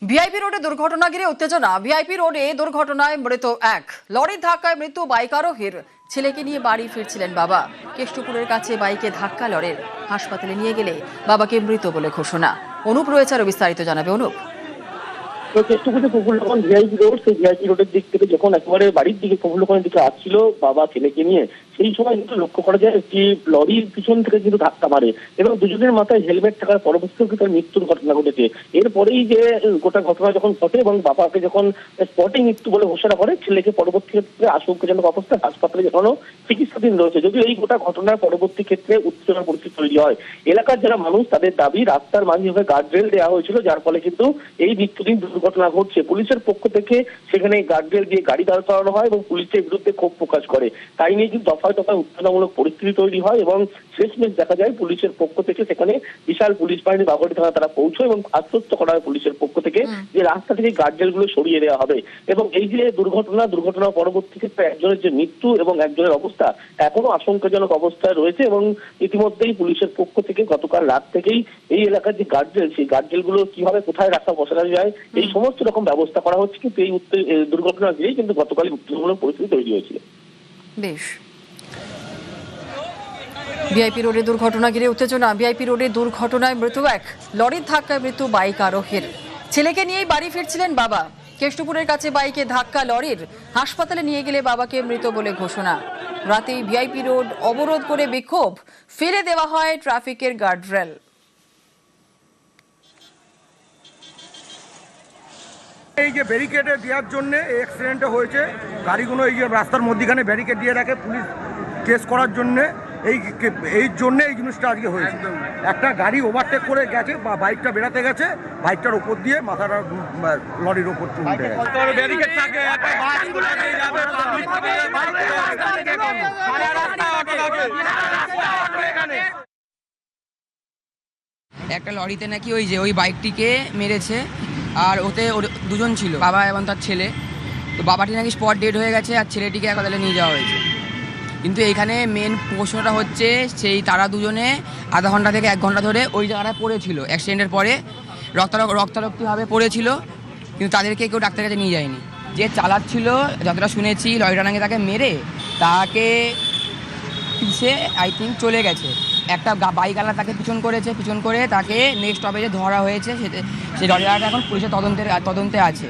VIP রোডে দুর্ঘটনা ঘিরে উত্তেজনা। ভিআইপি রোডে দুর্ঘটনায় মৃত এক, লরির ধাক্কায় মৃত্যু বাইক আরোহীর। ছেলেকে নিয়ে বাড়ি ফিরছিলেন বাবা। কেষ্টপুরের কাছে বাইকে ধাক্কা লরির। হাসপাতালে নিয়ে গেলে বাবাকে মৃত বলে ঘোষণা। অনুপ রয়েছে, আরো বিস্তারিত জানাবে অনুপ। তো কেষ্টপুরে প্রফুল্লকোণ ভিআইপি রোড, সেই ভিআইপি রোডের দিক থেকে যখন একেবারে বাড়ির দিকে প্রফুল্লকোণের দিকে আসছিল বাবা ছেলেকে নিয়ে, সেই সময় কিন্তু লক্ষ্য করা যায় একটি লরির পিছন থেকে কিন্তু ধাক্কা মারে এবং দুজনের মাথায় হেলমেট থাকার পরবর্তীতেও কিন্তু তার মৃত্যুর ঘটনা ঘটেছে। এরপরেই যে গোটা ঘটনা যখন ঘটে এবং বাবাকে যখন স্পটে মৃত্যু বলে ঘোষণা করে, ছেলেকে পরবর্তী ক্ষেত্রে আশঙ্কাজনক অবস্থায় হাসপাতালে এখনো চিকিৎসাধীন রয়েছে। যদিও এই গোটা ঘটনার পরবর্তী ক্ষেত্রে উত্তেজনার পরিস্থিতি তৈরি হয়। এলাকার যারা মানুষ তাদের দাবি রাস্তার মাঝে গার্ডরেল দেওয়া হয়েছিল, যার ফলে কিন্তু এই মৃত্যুদিন দুর্ঘটনা ঘটছে। পুলিশের পক্ষ থেকে সেখানে গার্ডরেল দিয়ে গাড়ি দাঁড় করানো হয় এবং পুলিশের বিরুদ্ধে ক্ষোভ প্রকাশ করে। তাই নিয়ে কিন্তু দফায় দফায় উত্তেজনামূলক পরিস্থিতি তৈরি হয় এবং শেষমেশ দেখা যায় পুলিশের পক্ষ থেকে সেখানে বিশাল পুলিশ বাহিনী বাগড়ি থানা তারা পৌঁছয় এবং আশ্বস্ত করা হয় পুলিশের পক্ষ থেকে যে রাস্তা থেকে গার্ডরেল গুলো সরিয়ে দেওয়া হবে। এবং এই যে দুর্ঘটনা পরবর্তী ক্ষেত্রে একজনের যে মৃত্যু এবং একজনের অবস্থা এখনো আশঙ্কাজনক অবস্থায় রয়েছে এবং ইতিমধ্যেই পুলিশের পক্ষ থেকে গতকাল রাত থেকেই এই এলাকার যে গার্ডরেল, সেই গার্ডরেল গুলো কিভাবে কোথায় রাখা বসানো যায় এই সমস্ত রকম ব্যবস্থা করা হচ্ছে। কিন্তু এই দুর্ঘটনা ঘিরেই কিন্তু গতকালই উত্তেজনামূলক পরিস্থিতি তৈরি হয়েছিল। বেশ, ভিআইপি রোডে দুর্ঘটনা ঘিরে উত্তেজনা। ভিআইপি রোডে দুর্ঘটনায় মৃত এক, লরির ধাক্কায় মৃত্যু বাইক আরোহীর। ছেলেকে নিয়েই বাড়ি ফিরছিলেন বাবা। কেষ্টপুরের কাছে বাইকে ধাক্কা লরির। হাসপাতালে নিয়ে গেলে বাবাকে মৃত বলে ঘোষণা। রাতেই ভিআইপি রোড অবরোধ করে বিক্ষোভ। ফেলে দেওয়া হয় ট্রাফিকের গার্ডরেল। এই যে ব্যারিকেডে দেওয়ার জন্য অ্যাক্সিডেন্টটা হয়েছে। গাড়িগুলো এই যে রাস্তার মধ্যখানে ব্যারিকেড দিয়ে রাখে পুলিশ কেস করার জন্য, এই জন্য এই জিনিসটা আজকে হয়েছে। একটা গাড়ি ওভারটেক করে গেছে বা বাইকটা বেরাতে গেছে, বাইকটার উপর দিয়ে মাথাটা লরির ওপর উঠে গেছে। একটা লরিতে নাকি ওই বাইকটিকে মেরেছে, আর ওতে দুজন ছিল, বাবা এবং তার ছেলে। তো বাবাটি নাকি স্পট ডেড হয়ে গেছে আর ছেলেটিকে হাসপাতালে নিয়ে যাওয়া হয়েছে। কিন্তু এখানে মেন প্রশ্নটা হচ্ছে সেই তারা দুজনে আধা ঘন্টা থেকে 1 ঘন্টা ধরে ওই জায়গাটায় পড়েছিল। অ্যাক্সিডেন্টের পরে রক্তারক্তিভাবে পড়েছিল, কিন্তু তাদেরকে কেউ ডাক্তারের কাছে নিয়ে যায়নি। যে চালাচ্ছিল, যতটা শুনেছি, লরিটা নাকি তাকে মেরে তাকে পিছে আই থিঙ্ক চলে গেছে। একটা বাইকওয়ালা তাকে পিছন করে তাকে নেক্সট স্টপেজে ধরা হয়েছে। সেই লরিটা এখন পুলিশের তদন্তে আছে।